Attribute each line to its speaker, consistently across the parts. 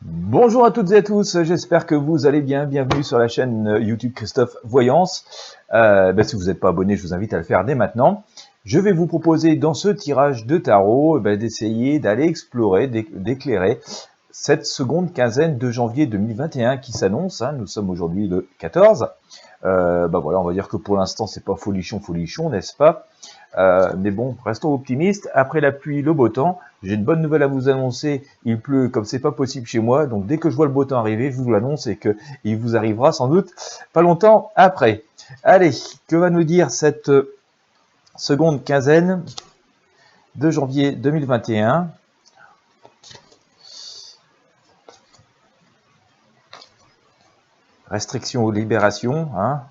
Speaker 1: Bonjour à toutes et à tous, j'espère que vous allez bien. Bienvenue sur la chaîne YouTube Christophe Voyance. Si vous n'êtes pas abonné, je vous invite à le faire dès maintenant. Je vais vous proposer dans ce tirage de tarot d'essayer d'aller explorer, d'éclairer cette seconde quinzaine de janvier 2021 qui s'annonce. Nous sommes aujourd'hui le 14. Voilà, on va dire que pour l'instant, c'est pas folichon, n'est-ce pas? Mais bon, restons optimistes. Après la pluie, le beau temps. J'ai une bonne nouvelle à vous annoncer. Il pleut comme c'est pas possible chez moi. Donc dès que je vois le beau temps arriver, je vous l'annonce et que il vous arrivera sans doute pas longtemps après. Allez, que va nous dire cette seconde quinzaine de janvier 2021? Restriction ou libération, hein?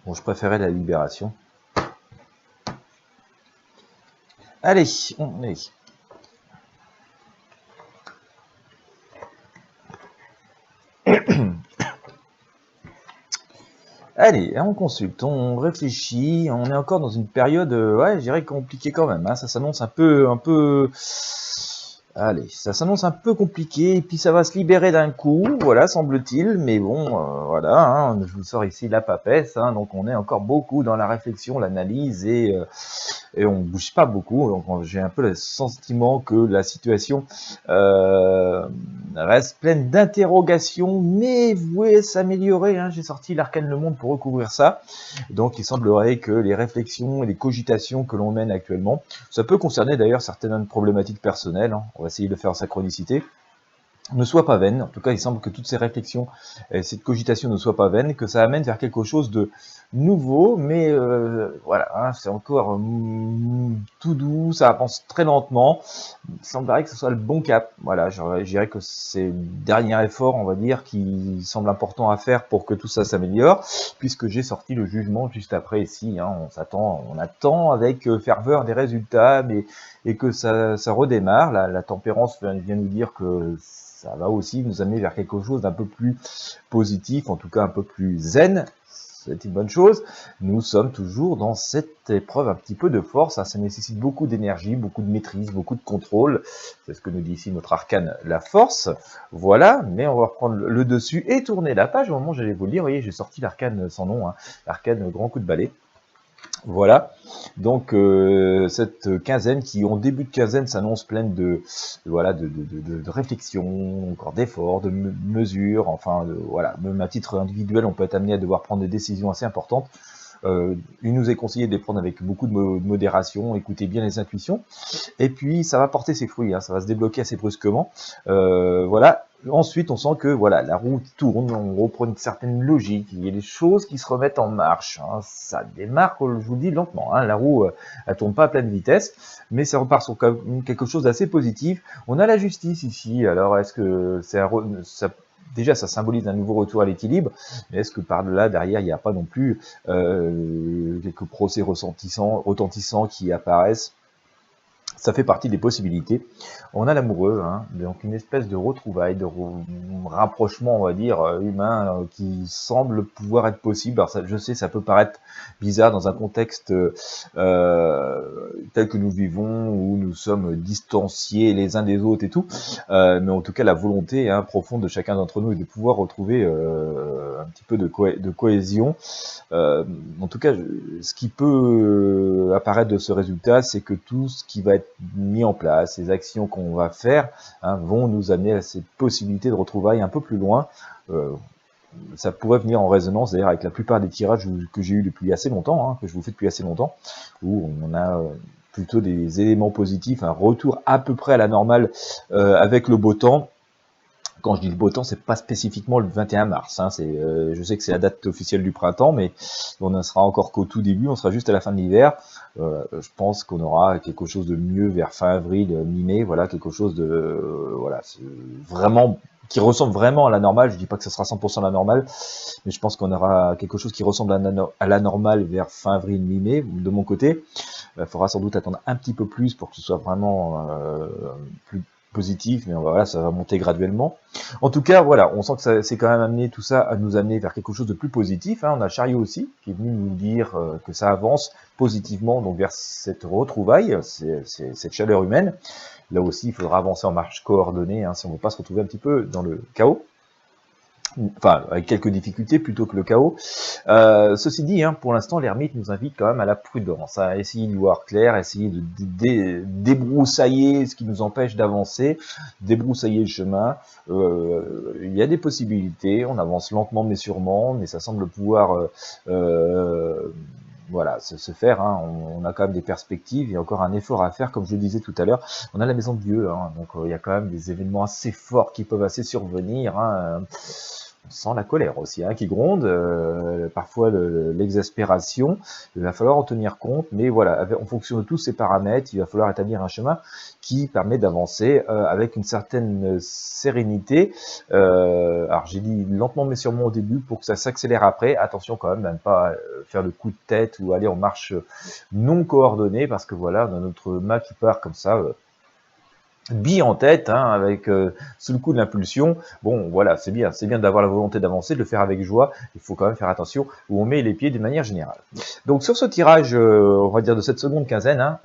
Speaker 1: Bon, je préférais la libération. Allez, on est. Allez, on consulte, on réfléchit, on est encore dans une période, ouais, je dirais compliquée quand même, ça s'annonce un peu, allez, ça s'annonce un peu compliqué, et puis ça va se libérer d'un coup, voilà, semble-t-il, mais bon, voilà, je vous sors ici la papesse, donc on est encore beaucoup dans la réflexion, l'analyse, et on bouge pas beaucoup, donc j'ai un peu le sentiment que la situation reste pleine d'interrogations, mais vouée à s'améliorer. J'ai sorti l'Arcane Le Monde pour recouvrir ça, donc il semblerait que les réflexions et les cogitations que l'on mène actuellement, ça peut concerner d'ailleurs certaines problématiques personnelles, on va essayer de faire en synchronicité, ne soit pas vaine. En tout cas, il semble que toutes ces réflexions et cette cogitation ne soient pas vaines, que ça amène vers quelque chose de nouveau, mais voilà, c'est encore tout doux, ça avance très lentement. Il semblerait que ce soit le bon cap. Voilà, je dirais que c'est le dernier effort, on va dire, qui semble important à faire pour que tout ça s'améliore, puisque j'ai sorti le jugement juste après ici. On attend avec ferveur des résultats, et que ça redémarre. La tempérance vient nous dire que ça va aussi nous amener vers quelque chose d'un peu plus positif, en tout cas un peu plus zen. C'est une bonne chose. Nous sommes toujours dans cette épreuve un petit peu de force. Ça nécessite beaucoup d'énergie, beaucoup de maîtrise, beaucoup de contrôle. C'est ce que nous dit ici notre arcane, la force. Voilà, mais on va reprendre le dessus et tourner la page. Au moment où j'allais vous le dire, vous voyez, j'ai sorti l'arcane sans nom, l'arcane grand coup de balai. Voilà, donc cette quinzaine qui, en début de quinzaine, s'annonce pleine de réflexion, encore d'efforts, de mesures, enfin, voilà, même à titre individuel, on peut être amené à devoir prendre des décisions assez importantes. Il nous est conseillé de les prendre avec beaucoup de modération, écouter bien les intuitions, et puis ça va porter ses fruits, ça va se débloquer assez brusquement. Voilà. Ensuite, on sent que voilà, la roue tourne, on reprend une certaine logique, il y a des choses qui se remettent en marche. Ça démarre, je vous le dis, lentement. La roue, elle tourne pas à pleine vitesse, mais ça repart sur quelque chose d'assez positif. On a la justice ici. Alors, est-ce que déjà, ça symbolise un nouveau retour à l'équilibre, mais est-ce que par là, derrière, il n'y a pas non plus quelques procès retentissants qui apparaissent? Ça fait partie des possibilités. On a l'amoureux, donc une espèce de retrouvaille, de rapprochement, on va dire, humain, qui semble pouvoir être possible. Alors ça, je sais, ça peut paraître bizarre dans un contexte tel que nous vivons, où nous sommes distanciés les uns des autres et tout, mais en tout cas, la volonté profonde de chacun d'entre nous est de pouvoir retrouver un petit peu de cohésion. En tout cas, ce qui peut apparaître de ce résultat, c'est que tout ce qui va être mis en place, les actions qu'on va faire, vont nous amener à cette possibilité de retrouvailles un peu plus loin. Ça pourrait venir en résonance d'ailleurs avec la plupart des tirages que j'ai eu depuis assez longtemps, que je vous fais depuis assez longtemps, où on a plutôt des éléments positifs, un retour à peu près à la normale avec le beau temps. Quand je dis le beau temps, c'est pas spécifiquement le 21 mars. Je sais que c'est la date officielle du printemps, mais on ne sera encore qu'au tout début, on sera juste à la fin de l'hiver. Je pense qu'on aura quelque chose de mieux vers fin avril, mi-mai, voilà, quelque chose de vraiment qui ressemble vraiment à la normale. Je dis pas que ce sera 100% la normale, mais je pense qu'on aura quelque chose qui ressemble à la normale vers fin avril, mi-mai. De mon côté, il faudra sans doute attendre un petit peu plus pour que ce soit vraiment plus positif, mais voilà, ça va monter graduellement. En tout cas, voilà, on sent que c'est quand même amené tout ça à nous amener vers quelque chose de plus positif. On a Chariot aussi, qui est venu nous dire que ça avance positivement donc vers cette retrouvaille, cette chaleur humaine. Là aussi, il faudra avancer en marche coordonnée, hein, si on ne veut pas se retrouver un petit peu dans le chaos. Enfin, avec quelques difficultés plutôt que le chaos. Ceci dit, hein, pour l'instant, l'ermite nous invite quand même à la prudence, à essayer d'y voir clair, à essayer de débroussailler ce qui nous empêche d'avancer, débroussailler le chemin. Il y a des possibilités, on avance lentement mais sûrement, mais ça semble pouvoir voilà, se faire, hein. On a quand même des perspectives, il y a encore un effort à faire, comme je le disais tout à l'heure. On a la maison de Dieu, hein, donc il y a quand même des événements assez forts qui peuvent assez survenir, hein. On sent la colère aussi, hein, qui gronde, parfois l'exaspération. Il va falloir en tenir compte, mais voilà, en fonction de tous ces paramètres, il va falloir établir un chemin qui permet d'avancer avec une certaine sérénité. Alors j'ai dit lentement mais sûrement au début pour que ça s'accélère après. Attention quand même à ne pas faire le coup de tête ou aller en marche non coordonnée, parce que voilà, on a notre mât qui part comme ça. Bille en tête, hein, avec sous le coup de l'impulsion. Bon, voilà, c'est bien d'avoir la volonté d'avancer, de le faire avec joie. Il faut quand même faire attention où on met les pieds d'une manière générale. Donc sur ce tirage, on va dire de cette seconde quinzaine, hein,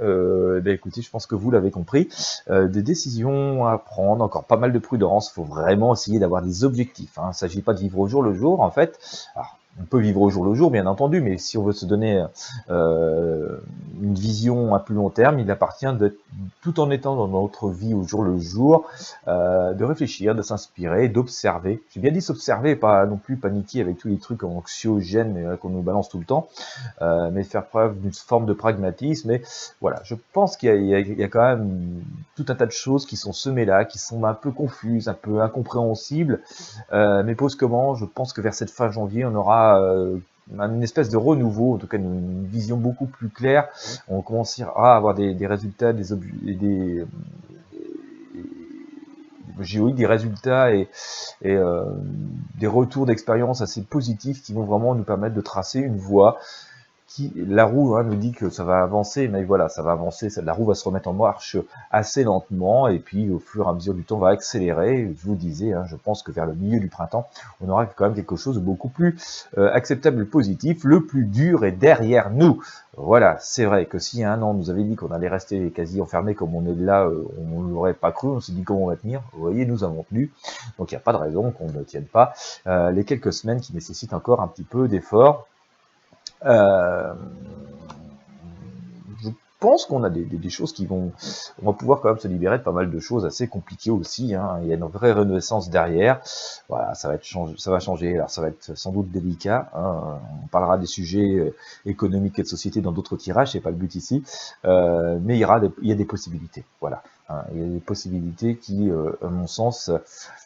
Speaker 1: écoutez, je pense que vous l'avez compris, des décisions à prendre, encore pas mal de prudence. Il faut vraiment essayer d'avoir des objectifs, hein. Il ne s'agit pas de vivre au jour le jour, en fait. Alors, on peut vivre au jour le jour, bien entendu, mais si on veut se donner une vision à plus long terme, il appartient tout en étant dans notre vie au jour le jour, de réfléchir, de s'inspirer, d'observer. J'ai bien dit s'observer, pas non plus paniquer avec tous les trucs anxiogènes qu'on nous balance tout le temps, mais faire preuve d'une forme de pragmatisme. Mais voilà, je pense qu'il y a quand même tout un tas de choses qui sont semées là, qui sont un peu confuses, un peu incompréhensibles. Mais pose comment, je pense que vers cette fin janvier, on aura une espèce de renouveau, en tout cas une vision beaucoup plus claire. On commencera à avoir des résultats, des résultats et des retours d'expérience assez positifs qui vont vraiment nous permettre de tracer une voie. La roue, hein, nous dit que ça va avancer, mais voilà, ça va avancer, la roue va se remettre en marche assez lentement, et puis au fur et à mesure du temps va accélérer. Je vous disais, hein, je pense que vers le milieu du printemps, on aura quand même quelque chose de beaucoup plus acceptable et positif. Le plus dur est derrière nous. Voilà, c'est vrai que si il y a un an, on nous avait dit qu'on allait rester quasi enfermé comme on est là, on ne l'aurait pas cru, on s'est dit comment on va tenir. Vous voyez, nous avons tenu, donc il n'y a pas de raison qu'on ne tienne pas les quelques semaines qui nécessitent encore un petit peu d'effort. Je pense qu'on a des choses qui on va pouvoir quand même se libérer de pas mal de choses assez compliquées aussi, hein. Il y a une vraie renaissance derrière. Voilà, ça va changer. Alors ça va être sans doute délicat, hein. On parlera des sujets économiques et de société dans d'autres tirages, c'est pas le but ici, mais il y a des possibilités. Voilà, hein. Il y a des possibilités qui, à mon sens,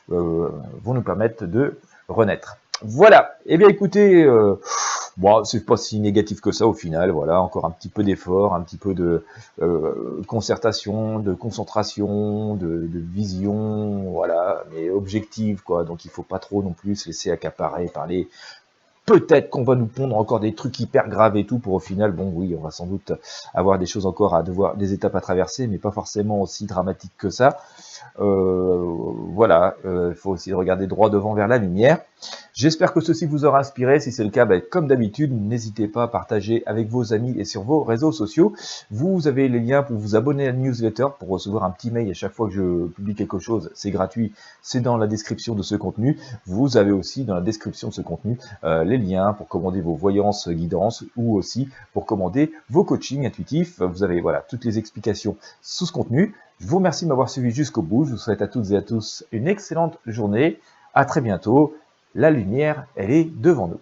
Speaker 1: vont nous permettre de renaître. Voilà. Eh bien, écoutez. Bon, c'est pas si négatif que ça au final, voilà, encore un petit peu d'effort, un petit peu de concertation, de concentration, de vision, voilà, mais objective, quoi, donc il faut pas trop non plus se laisser accaparer par les... Peut-être qu'on va nous pondre encore des trucs hyper graves et tout, pour au final, bon oui, on va sans doute avoir des choses encore à devoir, des étapes à traverser, mais pas forcément aussi dramatiques que ça. Voilà, il faut aussi regarder droit devant vers la lumière. J'espère que ceci vous aura inspiré. Si c'est le cas, comme d'habitude, n'hésitez pas à partager avec vos amis et sur vos réseaux sociaux. Vous avez les liens pour vous abonner à la newsletter, pour recevoir un petit mail à chaque fois que je publie quelque chose. C'est gratuit, c'est dans la description de ce contenu. Vous avez aussi dans la description de ce contenu les liens pour commander vos voyances guidances ou aussi pour commander vos coachings intuitifs. Vous avez voilà toutes les explications sous ce contenu. Je vous remercie de m'avoir suivi jusqu'au bout. Je vous souhaite à toutes et à tous une excellente journée. À très bientôt. La lumière, elle est devant nous.